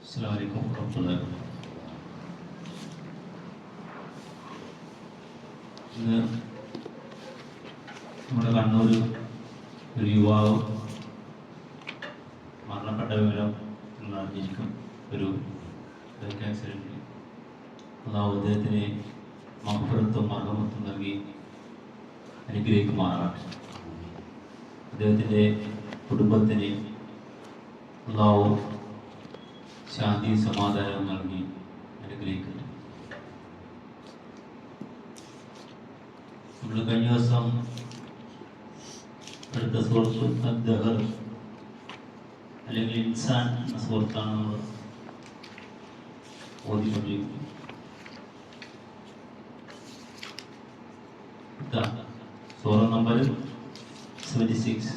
അസ്സലാമു അലൈക്കും വറഹ്മത്തുള്ളാഹി. ഇന്ന് നമ്മുടെ കണ്ണൂർ ഒരു യുവാവ് മരണപ്പെട്ട വിവരം നിങ്ങൾ അറിഞ്ഞിരിക്കും. ഒരു ക്യാൻസറിൽ അള്ളാഹു അദ്ദേഹത്തിന് മഗ്ഫിറത്തും മർഹമത്തും നൽകി അനുഗ്രഹിക്കുമാറാകട്ടെ. അദ്ദേഹത്തിൻ്റെ കുടുംബത്തിന് അള്ളാഹു ശാന്തി സമാധാനം നൽകി അനുഗ്രഹിക്കട്ടെ. നമ്മൾ കഴിഞ്ഞ ദിവസം അടുത്ത സുഹൃത്ത് ദഹർ അല്ലെങ്കിൽ ഇൻസാൻ എന്ന സുഹൃത്താണ് നമ്മൾ ഓതിക്കൊണ്ടിരിക്കുന്നത്. സൂറ നമ്പർ 76.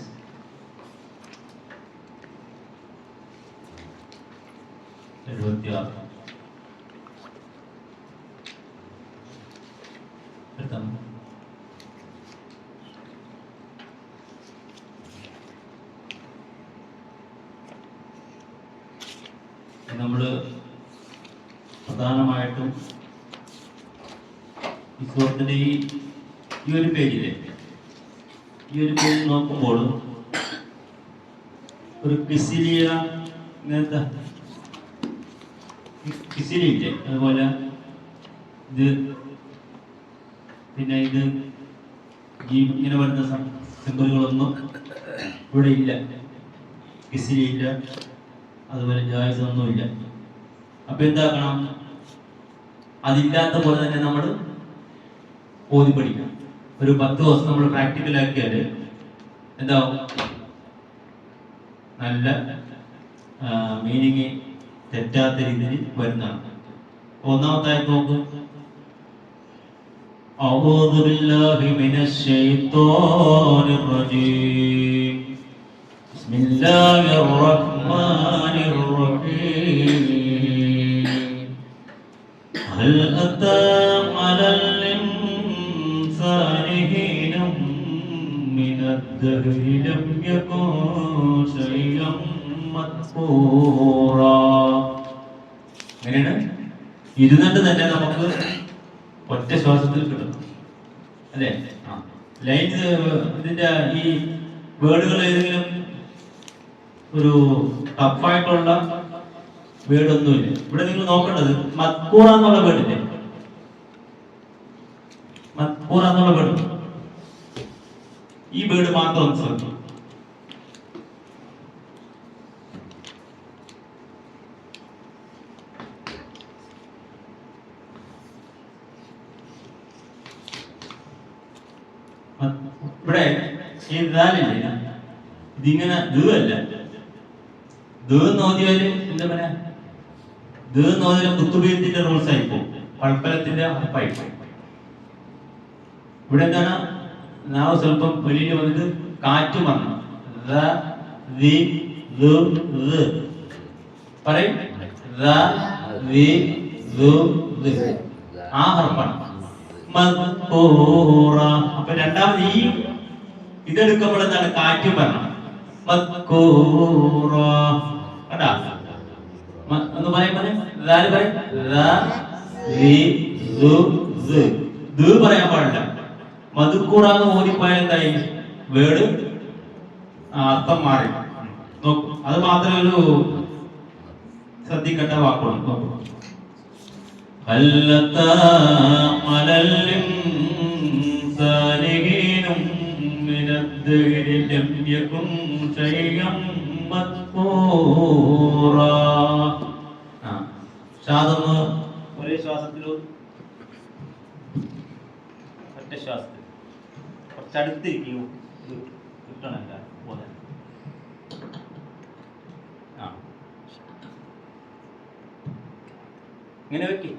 നമ്മൾ പ്രധാനമായിട്ടും ഈ സുഹൃത്തിൻ്റെ ഈ ഒരു പേജിൽ നോക്കുമ്പോൾ ഒരു കിസിലിയ ഇങ്ങനത്തെ കിസിലിയില്ലേ, അതുപോലെ ഇത് പിന്നെ ഇത് ഇങ്ങനെ വരുന്ന സിമ്പലുകളൊന്നും ഇവിടെ ഇല്ല. കിസിലിയില്ല, അതുപോലെ ജായിസൊന്നുമില്ല. അപ്പൊ എന്താക്കണം, അതില്ലാത്ത പോലെ തന്നെ നമ്മൾ ഓതി പഠിക്കണം. ഒരു 10 ദിവസം നമ്മൾ പ്രാക്ടിക്കലാക്കിയാൽ എന്താവും, നല്ല മീനിങ് തെറ്റാത്ത രീതിയിൽ വരുന്നതാണ്. ഒന്നാമത്തായി നോക്കും, അഊദു ബില്ലാഹി മിനശ് ശൈത്വാനിർ റജീം ബിസ്മില്ലാഹിർ റഹ്മാനിർ റഹീം ഹൽ അതാ അലൽ ഇൻസാനി ഹീനും മിനദ്ദഹ്രി ലം യകുൻ ശൈഅൻ മദ്കൂറാ. അങ്ങനെയാണ് ഇരുന്നിട്ട് തന്നെ നമുക്ക് ഒറ്റ ശ്വാസത്തിൽ കിട്ടും അല്ലേ? ലൈൻസ് ഇതിന്റെ ഈ വേർഡുകൾ ഏതെങ്കിലും ഒരു ടഫായിട്ടുള്ള വേർഡൊന്നുമില്ല. ഇവിടെ നിങ്ങൾ നോക്കേണ്ടത് മദ്കൂറ എന്നുള്ള വേർഡില്ലേ, മദ്കൂറ എന്നുള്ള വേർഡ്, ഈ വേർഡ് മാത്രം ശ്രദ്ധിക്കും. ഇവിടെ ഇതിങ്ങനെ ദല്ല നോദിയാല് എന്താ പറയാ, നോദിയാൽ കുത്തുബീയത്തിന്റെ റൂൾസ് ആയിപ്പോ, പഴപ്പലത്തിന്റെ ഉറപ്പായിപ്പോ. ഇവിടെ എന്താണ്, നാവ് സ്വല്പം വെളിയിൽ വന്നിട്ട് കാറ്റ് വന്നു പറയും, ആ ഹർപ്പാണ്. അപ്പൊ രണ്ടാമത് ഈ ഇതെടുക്കുമ്പോൾ എന്താണ്, കാറ്റ് വരണം. ഒന്ന് പറയാൻ പാടില്ല. മധുക്കൂറാന്ന് ഓടിപ്പോയാൽ എന്തായി, വേർഡ് അർത്ഥം മാറി. നോക്കൂ, അത് മാത്രമേ ഒരു ശ്രദ്ധിക്കേണ്ട വാക്കുള്ളൂ. നോക്കൂ, ഒരേ ശ്വാസത്തിൽ ഒറ്റ ശ്വാസത്തിൽ കുറച്ചടുത്തിരിക്കൂ, കിട്ടണല്ല പോലെ. ഇങ്ങനെ വെക്കേ.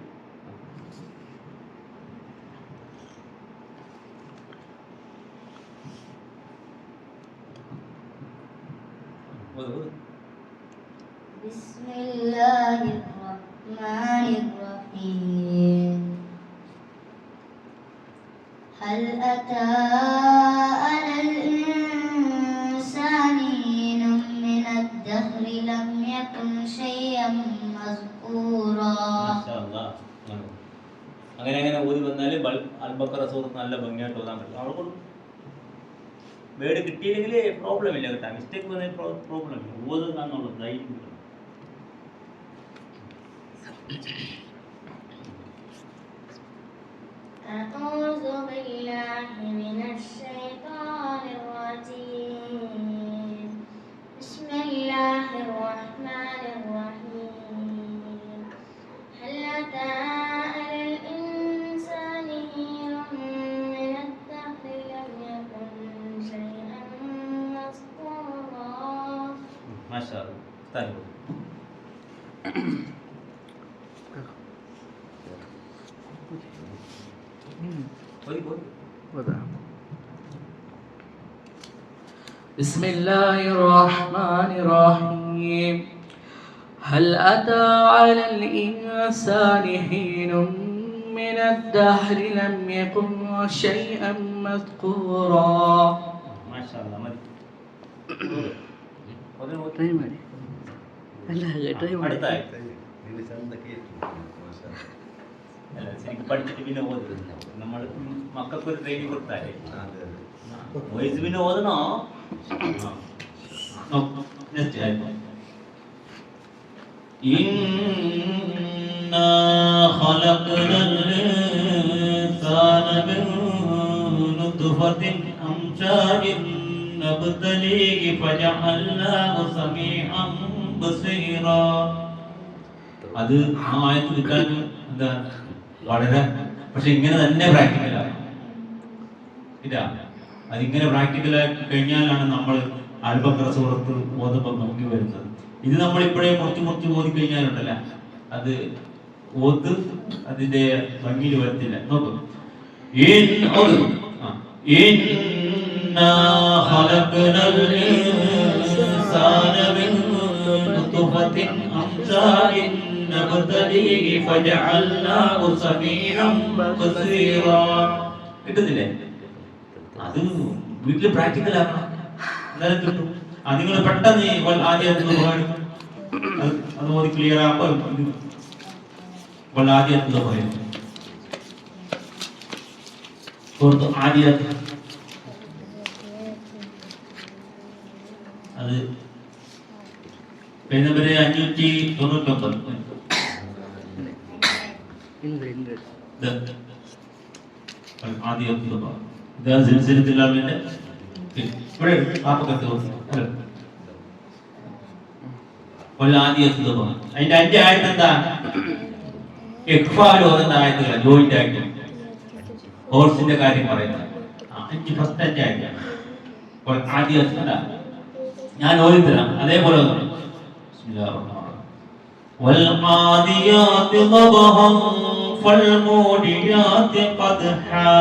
ബിസ്മില്ലാഹിർ റഹ്മാനിർ റഹീം ഹൽ അതാ അലൽ ഇൻസാനി മിനദ് ദഹ്രി ലം യകുൻ ശൈഅൻ مذكورا. മാഷാ അല്ലാഹ്. അങ്ങനെ അങ്ങനെ ഓതി വന്നാൽ അൽ-ബഖറ സൂറത്ത് നല്ല ഭംഗിയായിട്ട് ഓതാൻ പറ്റും. അവിടെ കൊടുക്കും. വേർഡ് കിട്ടിയില്ലെങ്കിൽ പ്രോബ്ലം ഇല്ല കേട്ടോ. മിസ്റ്റേക്ക് വന്നാൽ പ്രോബ്ലം ഇല്ല. ഓതുകാന്നുള്ളത് ധൈര്യം കിട്ടും. أعوذ بالله من الشيطان الرجيم. بسم الله الرحمن الرحيم. هل أتى على الإنسان حين من الدهر لم يكن شيئا مذكورا. മാഷാ അല്ലാഹ്. താങ്ക്യൂ. بسم الله الرحمن الرحيم. هل أتى على الإنسان حين من الدهر لم يكن شيئا مذكورا. മാഷാ അല്ലാഹ്. മതി. ട്രൈ ಮಾಡಿ അല്ല ട്രൈ ಮಾಡಿ അടുത്തായി അല്ല ശരിക്കും പഠിച്ചിട്ട് പിന്നെ ഓതുന്നു. നമ്മൾ മക്കൾക്കൊരു ട്രെയിനിങ് കൊടുത്താലേ വോയിസ് പിന്നെ ഓതണോ? إنا خلقنا الإنسان من نطفة أمشاج نبتليه فجعلناه سميعا بصيرا. അത് ആ ആയത്ത് കിട്ടാൻ എന്താ വളരെ പക്ഷെ ഇങ്ങനെ തന്നെ പ്രാക്ടിക്കലാണ്. ഇല്ല, അതിങ്ങനെ പ്രാക്ടിക്കലായി കഴിഞ്ഞാലാണ് നമ്മൾ അൽ-ബഖറ സൂറത്ത് ഓതുമ്പോൾ നോക്കി വരുന്നത്. ഇത് നമ്മൾ ഇപ്പോഴേ മുറിച്ച് ഓതി കഴിഞ്ഞാലുണ്ടല്ല അത് ഓത്ത് അതിന്റെ ഭംഗിയിൽ വരത്തില്ല. നോക്കൂ. കിട്ടുന്നില്ലേ? അത് വീട്ടിൽ പ്രാക്ടിക്കൽ ആക്കണം, എന്നാലും കിട്ടും. നിങ്ങൾ പെട്ടെന്ന് ആദ്യം അത് ക്ലിയർ ആകുമ്പോൾ ആദ്യം പറയും ആദ്യം അത് കഴിഞ്ഞവരെ 599 ആദ്യം ഇവിടെ പാപ്പക്കത്ത് അതിന്റെ 5 ആയത്ത് എന്താ? ആയത്തുകളാണ് ജോയിന്റ് ആയിട്ട് ഹോഴ്സിന്റെ കാര്യം പറയുന്നത്. 5 ഫസ്റ്റ് 5 ആയത്താണ്. ആദ്യം ഞാൻ ഓടിത്തരാം, അതേപോലെ والعاديات ضبحا فالموريات قدحا.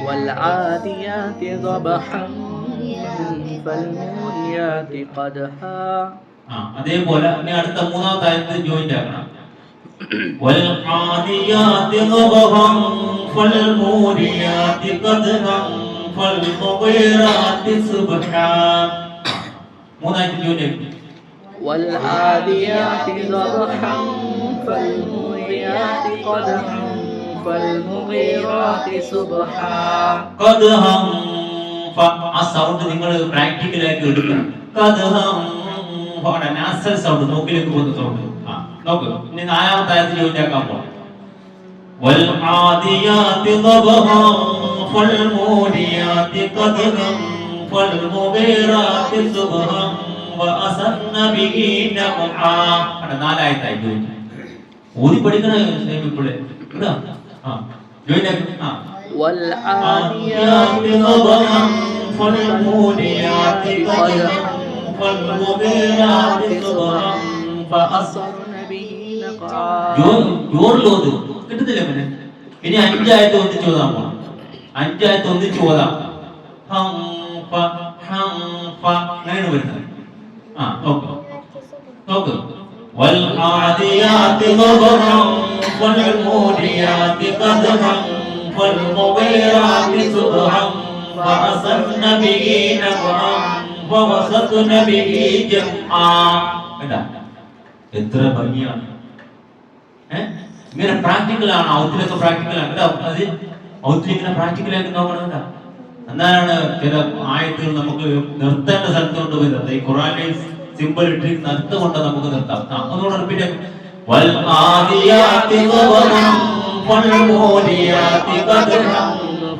والعاديات ضبحا فالموريات قدحا. അതേപോലെ ഇനി അടുത്ത മൂന്നാമത്തെ ആയത്ത് ജോയിന്റ് ആക്കണം. والعاديات ضبحا فالموريات قدحا فالمغيرات صبحا. മൂന്നായിട്ട് ജോയിന്റ്. والعاديات ضبحا فالموريات قدحا فالمغيرات صبحا. قدحا ആ സൗണ്ട് നിങ്ങൾ പ്രാക്ടിക്കലാക്കി എടുക്കണം. قدحا നാസൽ സൗണ്ട്, നോക്കിലേക്ക് പോകുന്ന സൗണ്ട്. നോക്ക്. ഇനി നാലാമത്തെ ആയത്ത് ജോയിന്റ് ആക്കാൻ പോകാം. والعاديات ضبحا فالموريات قدحا فالمغيرات صبحا وأسرن به نقعا. നാലായത്തായി ജോയിന്റ് ഓതി പഠിക്കണ ഇപ്പോഴേ والعاديات ضبحا فالموريات قدحا فالمغيرات صبحا فأسرن به نقعا. ജോറിലോത് കിട്ടുന്നില്ല. പിന്നെ ഇനി 5 ആയത്ത് ഒന്നിച്ച് ഓതാൻ പോണം. 5 ആയത്ത് ഒന്നിച്ച് ഓതാം. അങ്ങനെയാണ് വരുന്നത്. നോക്ക്. والعاديات ضبحا والموريات قدحا فالمغيرات صبحا فأسرن به نقعا فوسطن به جمعا. എത്ര ഭംഗിയാണ്. ഇങ്ങനെ പ്രാക്ടിക്കൽ ആണ്. ഔത്തിലൊക്കെ പ്രാക്ടിക്കൽ ആണ് കേട്ടോ. അത് ഔത്തിൽ ഇങ്ങനെ പ്രാക്ടിക്കൽ ആയിട്ട് നോക്കണം കേട്ടോ. എന്നാലാണ് ചില ആയത്തുകൾ നമുക്ക് നിർത്തേണ്ട സ്ഥലത്ത് കൊണ്ടുപോയി നിർത്താം. ഈ ഖുറാനിൽ സിമ്പിൾ ഇട്ട് നിർത്തുകൊണ്ട് നമുക്ക് നിർത്താം. ഒന്നുകൂടെ റിപ്പീറ്റ് ആക്കും. വൽ ആദിയാതി ളബഹൻ ഫൽമൂരിയാതി ഖദ്ഹൻ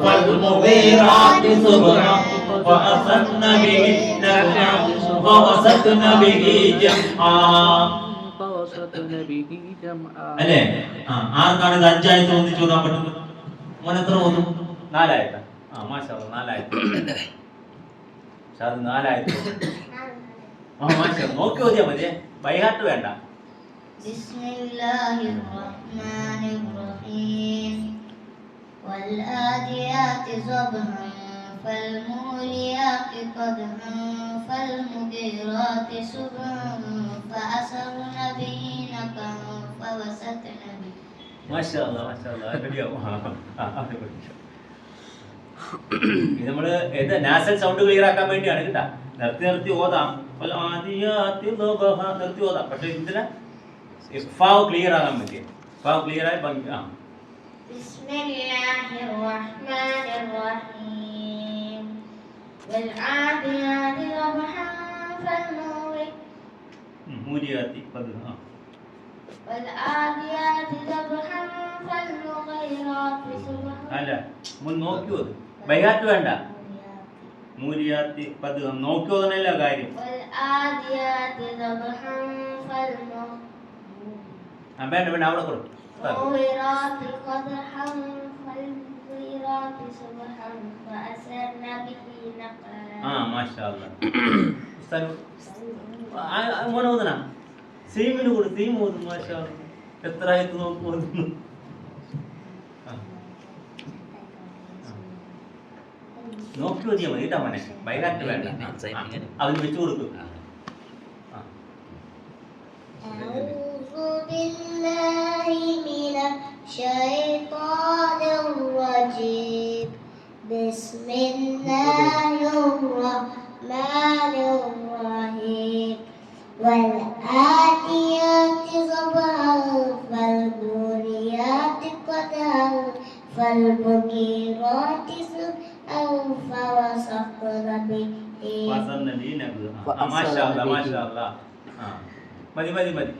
ഫൽമുഗീറാതി സുബ്ഹൻ ഫഅസന്ന ബിഹി നഖഅൻ ഫവസത്ന ബിഹി ജംആ. അല്ലേ? ആർക്കാണ് ഇത് 5 ആയത്ത് ഒന്നിച്ച് ഓതാൻ പറ്റുന്നത്? മോനെ എത്ര ഓതും? 4 ആയത്ത്. മാഷാഅല്ലാഹ് 4 ആയത്ത്. ഷാദ് 4 ആയത്ത്. മാഷാഅല്ലാഹ് നോക്കി ഓതിയാ മതി. ബൈഹാർട്ട് വേണ്ട. ബിസ്മില്ലാഹിർ റഹ്മാനിർ റഹീം. വൽ ആദിയാതി സബ്ഹൻ ഫൽമൂരിയാതി ഖദ്ഹൻ ഫൽമുഗീറാതി സുബ്ഹൻ ഫഅസർന ബിഹി നഖഅൻ ഫവസത്ന ബിഹി. മാഷാഅല്ലാഹ് മാഷാഅല്ലാഹ് റെഡിയാവും. ഇത് നമ്മള് ഏത് നാസൽ സൗണ്ട് ക്ലിയർ ആക്കാൻ വേണ്ടിയാണ് കേട്ടാ. നിർത്തി നിർത്തി ഓതാം. നിർത്തി ഓതാം. പക്ഷെ ഇതിന് ഇഫാവ് ക്ലിയർ ആകാൻ വേണ്ടി ഇഫാവ് ക്ലിയർ ആയി ഭംഗി. ബിസ്മില്ലാഹിർ റഹ്മാനിർ റഹീം. വൽ ആദിയാതി ളബഹൻ ഫൽമൂരിയാതി ഖദ്ഹൻ വൽ ആദിയാതി ളബഹൻ ഫൽമുഗീറാതി സുബ്ഹൻ. അല്ല മുൻ നോക്കി ഓത്. ബൈഹാർട്ട് വേണ്ട. മൂരിയാത്തി ഖദ്ഹൻ നോക്കി ഓതനല്ല കാര്യം. വൽ ആദിയാതി ളബഹൻ വേണ്ട വേണ്ട അവിടെ കൊടു. فالمغيرات قدحا فالمغيرات صبحا فأثرن به نقعا. മാഷാ അല്ലാഹ്. മോനെ ഓതന സീമിന് കൊടു. സീം ഓതും. മാഷാ അല്ലാഹ്. എത്ര ആയത്ത് നോക്കി ഓതുന്നു. നോക്കി ഓതിയാ മതി കേട്ടോ മോനെ. ബൈഹാർട്ട് വേണ്ട. അതിന് വെച്ചു കൊടുക്കും. أعوذ بالله من الشيطان الرجيم. بسم الله الرحمن الرحيم. والآتيات ضبحا فالموريات قدحا فالمغيرات سبحا فوسطن به. മാഷാ അല്ലാഹ് മാഷാ അല്ലാഹ്. മതി മതി മതി.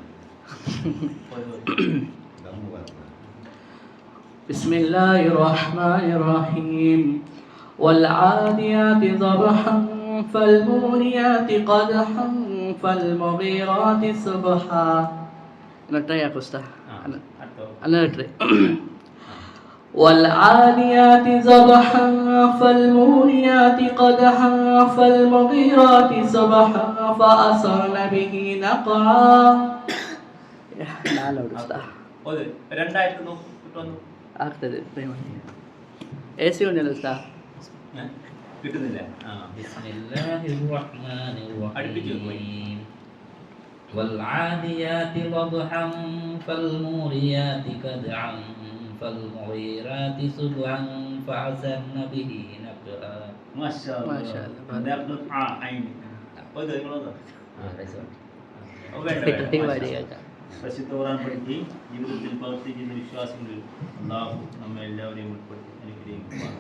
بسم الله الرحمن الرحيم. والعاديات ضبحا فالموريات قدحا فالمغيرات صبحا. نتري يا أستاذ. أنا نتري. والعاديات ضبحا فالموريات قدحا فالمغيرات صبحا فأثرن به نقعا. നാലോ ഉസ്താദ്. ഓത്. രണ്ടായത്ത് നോക്ക് കിട്ടുന്നു. ആക്തത് എസി ഉണ്ടല്ലോ ഉസ്താദ്. കിട്ടുന്നില്ല. ബിസ്മില്ലാഹിർ റഹ്മാനിർ അടുപ്പിച്ച് റഹീം. والعاديات ضبحا فالموريات قدحا فالمغيرات صبحا فعسرن به نقعا. മാഷാഅല്ലാഹ്. ഓത് നിങ്ങളോത്. പരിശുദ്ധ ഖുർആൻ പഠിച്ച് ജീവിതത്തിൽ പ്രവർത്തിക്കുന്ന വിശ്വാസങ്ങളിൽ അല്ലാഹു നമ്മെ എല്ലാവരെയും ഉൾപ്പെടുത്തി അനുഗ്രഹിക്കുവാൻ.